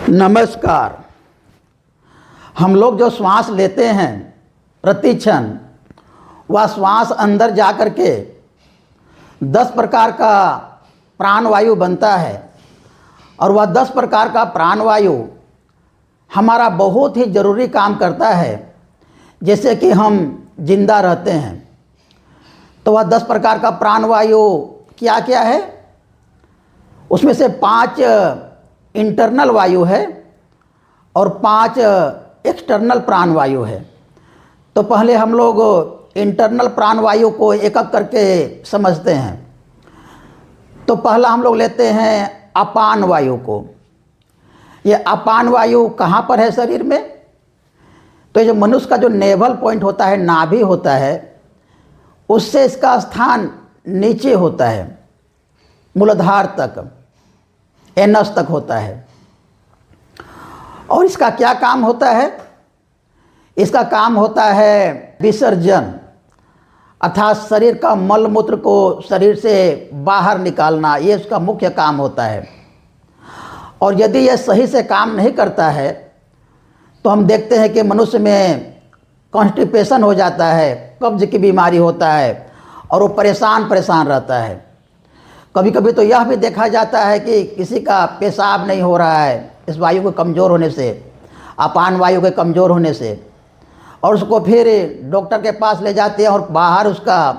नमस्कार। हम लोग जो श्वास लेते हैं प्रति क्षण, वह श्वास अंदर जा कर के 10 प्रकार का प्राणवायु बनता है और वह 10 प्रकार का प्राणवायु हमारा बहुत ही ज़रूरी काम करता है, जैसे कि हम जिंदा रहते हैं। तो वह 10 प्रकार का प्राणवायु क्या क्या है? उसमें से 5 इंटरनल वायु है और 5 एक्सटर्नल प्राणवायु है। तो पहले हम लोग इंटरनल प्राणवायु को एक एक करके समझते हैं। तो पहला हम लोग लेते हैं अपान वायु को। ये अपान वायु कहाँ पर है शरीर में? तो ये जो मनुष्य का जो नेवल पॉइंट होता है, नाभि होता है, उससे इसका स्थान नीचे होता है, मूलाधार तक, एनस तक होता है। और इसका क्या काम होता है? इसका काम होता है विसर्जन, अर्थात शरीर का मल मूत्र को शरीर से बाहर निकालना, ये उसका मुख्य काम होता है। और यदि यह सही से काम नहीं करता है तो हम देखते हैं कि मनुष्य में कॉन्स्टिपेशन हो जाता है, कब्ज की बीमारी होता है और वो परेशान रहता है। कभी कभी तो यह भी देखा जाता है कि किसी का पेशाब नहीं हो रहा है इस वायु के कमज़ोर होने से, अपान वायु के कमज़ोर होने से, और उसको फिर डॉक्टर के पास ले जाते हैं और बाहर उसका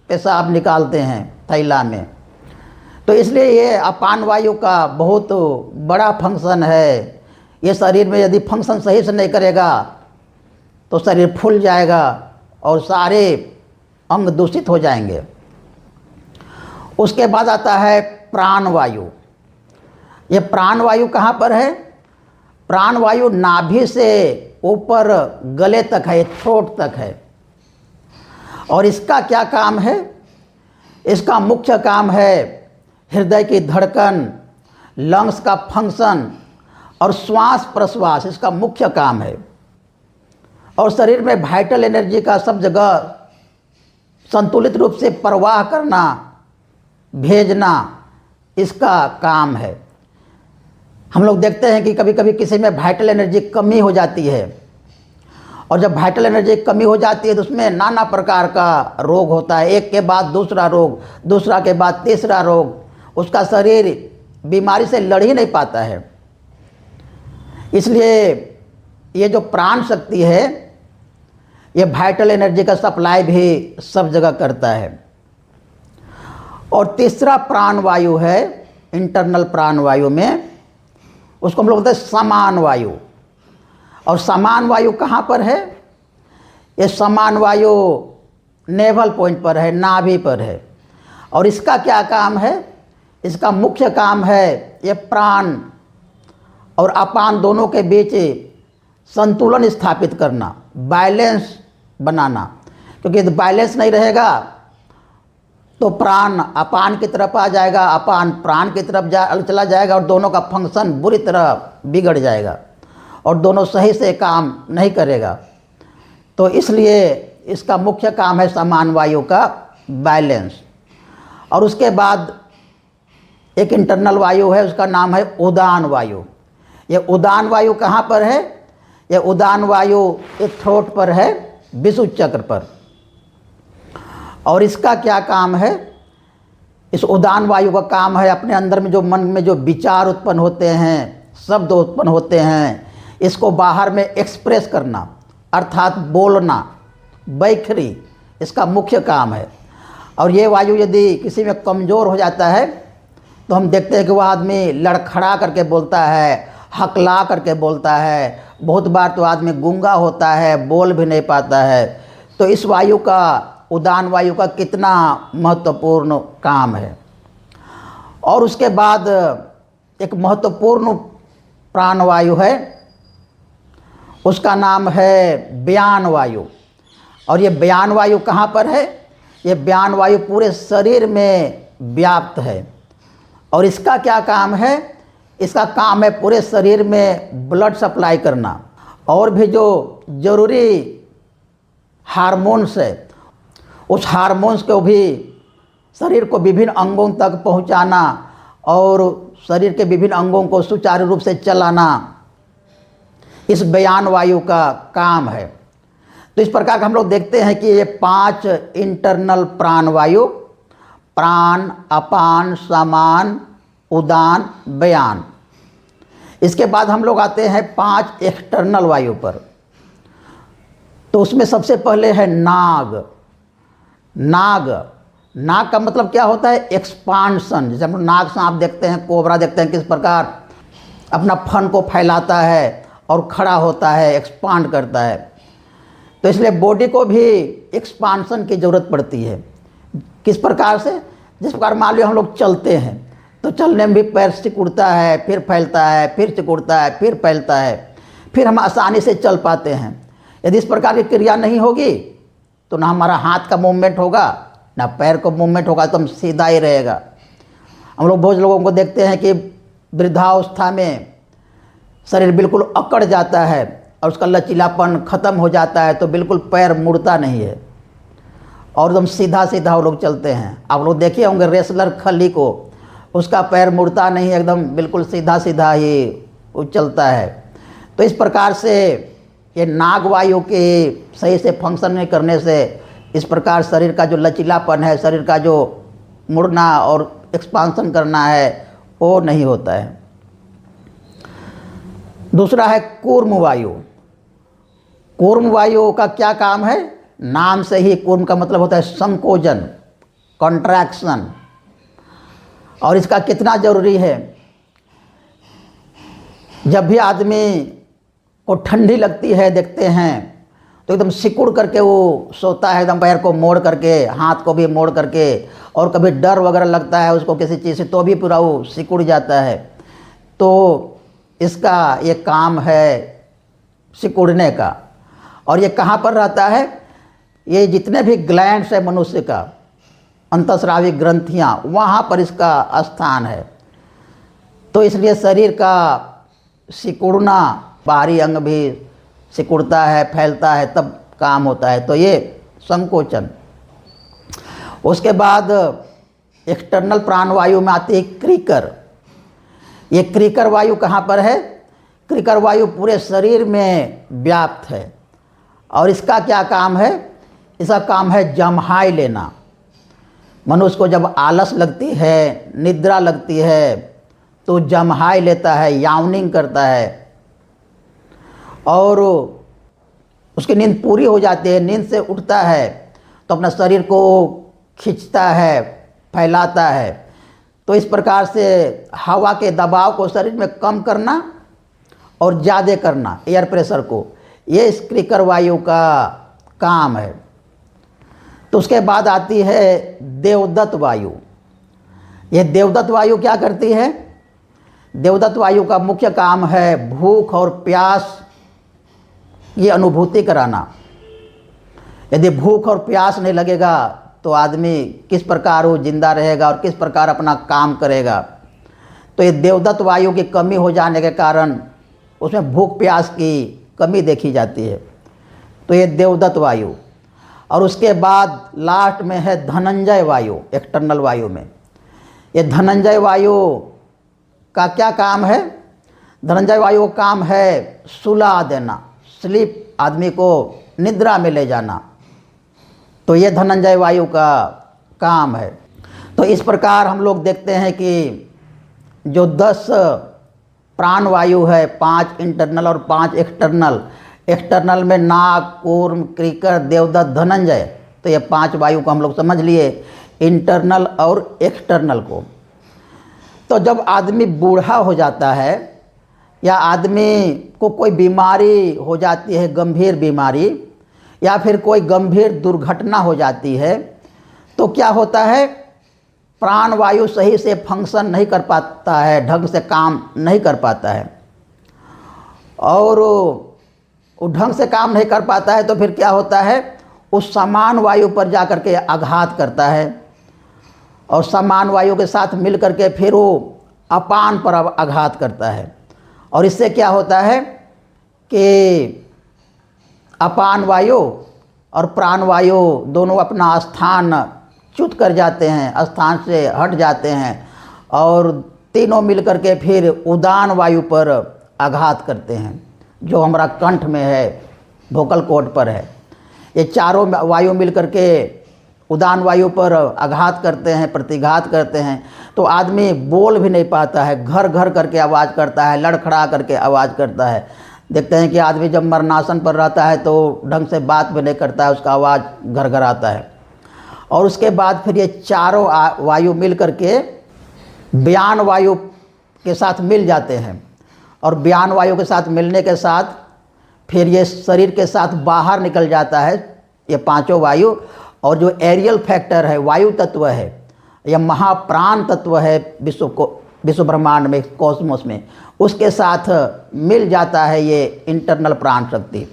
पेशाब निकालते हैं थैला में। तो इसलिए ये अपान वायु का बहुत बड़ा फंक्शन है। ये शरीर में यदि फंक्शन सही से नहीं करेगा तो शरीर फूल जाएगा और सारे अंग दूषित हो जाएंगे। उसके बाद आता है प्राणवायु। ये प्राणवायु कहाँ पर है? प्राणवायु नाभि से ऊपर गले तक है, थ्रोट तक है। और इसका क्या काम है? इसका मुख्य काम है हृदय की धड़कन, लंग्स का फंक्शन और श्वास प्रश्वास, इसका मुख्य काम है। और शरीर में वाइटल एनर्जी का सब जगह संतुलित रूप से प्रवाह करना, भेजना, इसका काम है। हम लोग देखते हैं कि कभी कभी किसी में वाइटल एनर्जी कमी हो जाती है, और जब वाइटल एनर्जी कमी हो जाती है तो उसमें नाना प्रकार का रोग होता है, एक के बाद दूसरा रोग, दूसरा के बाद तीसरा रोग। उसका शरीर बीमारी से लड़ ही नहीं पाता है। इसलिए ये जो प्राण शक्ति है, ये वाइटल एनर्जी का सप्लाई भी सब जगह करता है। और तीसरा प्राणवायु है इंटरनल प्राणवायु में, उसको हम लोग बोलते हैं समान वायु। और समान वायु कहाँ पर है? ये समान वायु नेवल पॉइंट पर है, नाभि पर है। और इसका क्या काम है? इसका मुख्य काम है ये प्राण और अपान दोनों के बीच संतुलन स्थापित करना, बैलेंस बनाना। क्योंकि यदि बैलेंस नहीं रहेगा तो प्राण अपान की तरफ आ जाएगा, अपान प्राण की तरफ चला जाएगा और दोनों का फंक्शन बुरी तरह बिगड़ जाएगा और दोनों सही से काम नहीं करेगा। तो इसलिए इसका मुख्य काम है समान वायु का बैलेंस। और उसके बाद एक इंटरनल वायु है, उसका नाम है उदान वायु। ये उदान वायु कहाँ पर है? ये उदान वायु एक थ्रोट पर है, विशुद्ध चक्र पर। और इसका क्या काम है? इस उदान वायु का काम है अपने अंदर में जो मन में जो विचार उत्पन्न होते हैं, शब्द उत्पन्न होते हैं, इसको बाहर में एक्सप्रेस करना, अर्थात बोलना, बैखरी, इसका मुख्य काम है। और ये वायु यदि किसी में कमज़ोर हो जाता है तो हम देखते हैं कि वह आदमी लड़खड़ा करके बोलता है, हकला करके बोलता है। बहुत बार तो आदमी गूंगा होता है, बोल भी नहीं पाता है। तो इस वायु का, उदान वायु का कितना महत्वपूर्ण काम है। और उसके बाद एक महत्वपूर्ण प्राणवायु है, उसका नाम है व्यान वायु। और ये व्यान वायु कहाँ पर है? ये व्यान वायु पूरे शरीर में व्याप्त है। और इसका क्या काम है? इसका काम है पूरे शरीर में ब्लड सप्लाई करना, और भी जो ज़रूरी हार्मोन्स है उस हार्मोन्स को भी शरीर को विभिन्न अंगों तक पहुंचाना और शरीर के विभिन्न अंगों को सुचारू रूप से चलाना इस बयान वायु का काम है। तो इस प्रकार हम लोग देखते हैं कि ये 5 इंटरनल प्राण वायु, प्राण, अपान, समान, उदान, बयान। इसके बाद हम लोग आते हैं 5 एक्सटर्नल वायु पर। तो उसमें सबसे पहले है नाग। नाग, नाग का मतलब क्या होता है? एक्सपांशन। जैसे हम लोग नाग सांप देखते हैं, कोबरा देखते हैं, किस प्रकार अपना फन को फैलाता है और खड़ा होता है, एक्सपांड करता है। तो इसलिए बॉडी को भी एक्सपांशन की ज़रूरत पड़ती है। किस प्रकार से? जिस प्रकार मान लो हम लोग चलते हैं तो चलने में भी पैर सिकुड़ता है, फिर फैलता है, फिर सिकुड़ता है, फिर फैलता है, फिर हम आसानी से चल पाते हैं। यदि इस प्रकार की क्रिया नहीं होगी तो ना हमारा हाथ का मूवमेंट होगा, ना पैर का मूवमेंट होगा, तो हम सीधा ही रहेगा। हम लोग बहुत लोगों को देखते हैं कि वृद्धावस्था में शरीर बिल्कुल अकड़ जाता है और उसका लचीलापन ख़त्म हो जाता है, तो बिल्कुल पैर मुड़ता नहीं है और एकदम सीधा सीधा वो लोग चलते हैं। आप लोग देखे होंगे रेसलर खली को, उसका पैर मुड़ता नहीं है, एकदम बिल्कुल सीधा सीधा ही वो चलता है। तो इस प्रकार से ये नाग वायु के सही से फंक्शन नहीं करने से इस प्रकार शरीर का जो लचीलापन है, शरीर का जो मुड़ना और एक्सपांसन करना है, वो नहीं होता है। दूसरा है कूर्म वायु। कूर्म वायु का क्या काम है? नाम से ही कूर्म का मतलब होता है संकोचन, कॉन्ट्रैक्शन। और इसका कितना ज़रूरी है? जब भी आदमी को ठंडी लगती है, देखते हैं तो एकदम सिकुड़ करके वो सोता है, एकदम पैर को मोड़ करके, हाथ को भी मोड़ करके, और कभी डर वगैरह लगता है उसको किसी चीज़ से तो भी पूरा वो सिकुड़ जाता है। तो इसका ये काम है सिकुड़ने का। और ये कहाँ पर रहता है? ये जितने भी ग्लैंड्स है मनुष्य का, अंतःस्रावी ग्रंथियाँ, वहाँ पर इसका स्थान है। तो इसलिए शरीर का सिकुड़ना, बाहरी अंग भी सिकुड़ता है, फैलता है, तब काम होता है। तो ये संकोचन। उसके बाद एक्सटर्नल प्राणवायु में आती है क्रीकर। ये क्रीकर वायु कहाँ पर है? क्रीकर वायु पूरे शरीर में व्याप्त है। और इसका क्या काम है? इसका काम है जम्हाई लेना। मनुष्य को जब आलस लगती है, निद्रा लगती है, तो जम्हाई लेता है, यावनिंग करता है, और उसकी नींद पूरी हो जाती है। नींद से उठता है तो अपना शरीर को खींचता है, फैलाता है। तो इस प्रकार से हवा के दबाव को शरीर में कम करना और ज़्यादा करना, एयर प्रेशर को, ये इस क्रीकर वायु का काम है। तो उसके बाद आती है देवदत्त वायु। ये देवदत्त वायु क्या करती है? देवदत्त वायु का मुख्य काम है भूख और प्यास ये अनुभूति कराना। यदि भूख और प्यास नहीं लगेगा तो आदमी किस प्रकार वो जिंदा रहेगा और किस प्रकार अपना काम करेगा। तो ये देवदत्त वायु की कमी हो जाने के कारण उसमें भूख प्यास की कमी देखी जाती है। तो ये देवदत्त वायु। और उसके बाद लास्ट में है धनंजय वायु, एक्सटर्नल वायु में। ये धनंजय वायु का क्या काम है? धनंजय वायु का काम है सुला देना, स्लीप, आदमी को निद्रा में ले जाना। तो ये धनंजय वायु का काम है। तो इस प्रकार हम लोग देखते हैं कि जो 10 प्राण वायु है, 5 इंटरनल और 5 एक्सटर्नल। एक्सटर्नल में नाग, कूर्म, क्रीकर, देवदत्त, धनंजय। तो ये 5 वायु को हम लोग समझ लिए, इंटरनल और एक्सटर्नल को। तो जब आदमी बूढ़ा हो जाता है या आदमी को कोई बीमारी हो जाती है, गंभीर बीमारी, या फिर कोई गंभीर दुर्घटना हो जाती है, तो क्या होता है? प्राण वायु सही से फंक्शन नहीं कर पाता है, ढंग से काम नहीं कर पाता है। और वो ढंग से काम नहीं कर पाता है तो फिर क्या होता है? उस समान वायु पर जा कर के आघात करता है, और समान वायु के साथ मिल कर के फिर वो अपान पर आघात करता है। और इससे क्या होता है कि अपान वायु और प्राण वायु दोनों अपना स्थान च्युत कर जाते हैं, स्थान से हट जाते हैं, और तीनों मिलकर के फिर उदान वायु पर आघात करते हैं, जो हमारा कंठ में है, वोकल कॉर्ड पर है। ये चारों वायु मिलकर के उदान वायु पर आघात करते हैं, प्रतिघात करते हैं, तो आदमी बोल भी नहीं पाता है, घर घर करके आवाज़ करता है, लड़खड़ा करके आवाज़ करता है। देखते हैं कि आदमी जब मरणासन पर रहता है तो ढंग से बात भी नहीं करता है, उसका आवाज़ घर घर आता है। और उसके बाद फिर ये चारों वायु मिल करके व्यान वायु के साथ मिल जाते हैं, और व्यान वायु के साथ मिलने के साथ फिर ये शरीर के साथ बाहर निकल जाता है ये पांचों वायु। और जो एरियल फैक्टर है, वायु तत्व है, यह महाप्राण तत्व है विश्व ब्रह्मांड में, कॉस्मोस में, उसके साथ मिल जाता है ये इंटरनल प्राण शक्ति।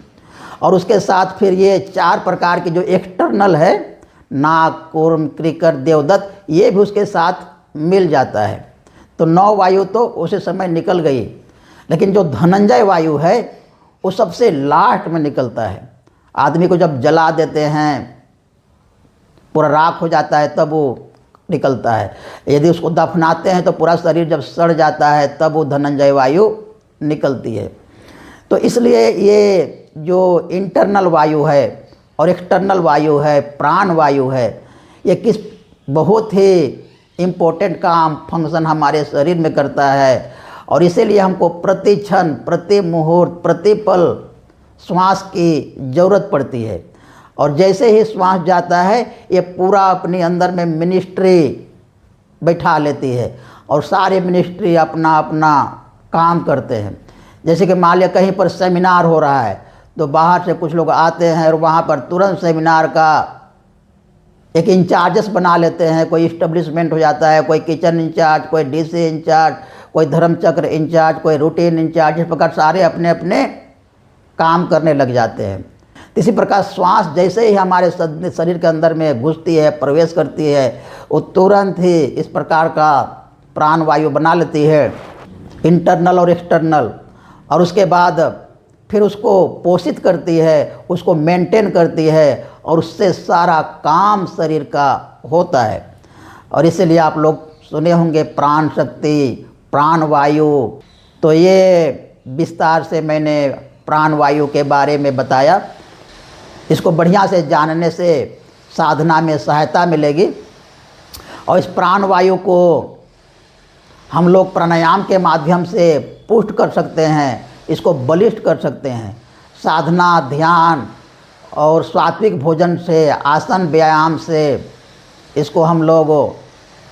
और उसके साथ फिर ये चार प्रकार की जो एक्सटर्नल है, नाग, कूर्म, क्रिकर, देवदत्त, ये भी उसके साथ मिल जाता है। तो 9 वायु तो उसी समय निकल गई। लेकिन जो धनंजय वायु है वो सबसे लास्ट में निकलता है। आदमी को जब जला देते हैं, पूरा राख हो जाता है, तब वो निकलता है। यदि उसको दफनाते हैं तो पूरा शरीर जब सड़ जाता है तब वो धनंजय वायु निकलती है। तो इसलिए ये जो इंटरनल वायु है और एक्सटर्नल वायु है, प्राण वायु है, ये किस बहुत ही इम्पोर्टेंट काम फंक्शन हमारे शरीर में करता है। और इसीलिए हमको प्रति क्षण, प्रति मुहूर्त, प्रति पल श्वास की ज़रूरत पड़ती है। और जैसे ही श्वास जाता है ये पूरा अपने अंदर में मिनिस्ट्री बैठा लेती है और सारे मिनिस्ट्री अपना अपना काम करते हैं। जैसे कि मान लिया कहीं पर सेमिनार हो रहा है तो बाहर से कुछ लोग आते हैं और वहाँ पर तुरंत सेमिनार का एक इंचार्जेस बना लेते हैं। कोई इस्टेब्लिशमेंट हो जाता है, कोई किचन इंचार्ज, कोई डीसी इंचार्ज, कोई धर्मचक्र इंचार्ज, कोई रूटीन इंचार्ज, इस प्रकार सारे अपने अपने काम करने लग जाते हैं। इसी प्रकार श्वास जैसे ही हमारे शरीर के अंदर में घुसती है, प्रवेश करती है, वो तुरंत ही इस प्रकार का प्राण वायु बना लेती है, इंटरनल और एक्सटर्नल। और उसके बाद फिर उसको पोषित करती है, उसको मेंटेन करती है, और उससे सारा काम शरीर का होता है। और इसीलिए आप लोग सुने होंगे प्राण शक्ति, प्राण वायु। तो ये विस्तार से मैंने प्राण वायु के बारे में बताया। इसको बढ़िया से जानने से साधना में सहायता मिलेगी। और इस प्राण वायु को हम लोग प्राणायाम के माध्यम से पुष्ट कर सकते हैं, इसको बलिष्ठ कर सकते हैं। साधना, ध्यान और सात्विक भोजन से, आसन व्यायाम से इसको हम लोग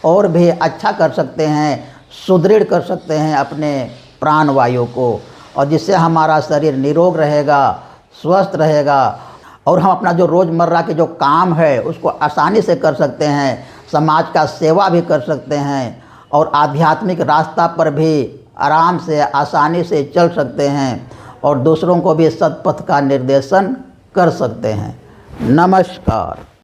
और भी अच्छा कर सकते हैं, सुदृढ़ कर सकते हैं अपने प्राण वायु को। और जिससे हमारा शरीर निरोग रहेगा, स्वस्थ रहेगा, और हम अपना जो रोज़मर्रा के जो काम है उसको आसानी से कर सकते हैं, समाज का सेवा भी कर सकते हैं, और आध्यात्मिक रास्ता पर भी आराम से, आसानी से चल सकते हैं, और दूसरों को भी सत्पथ का निर्देशन कर सकते हैं। नमस्कार।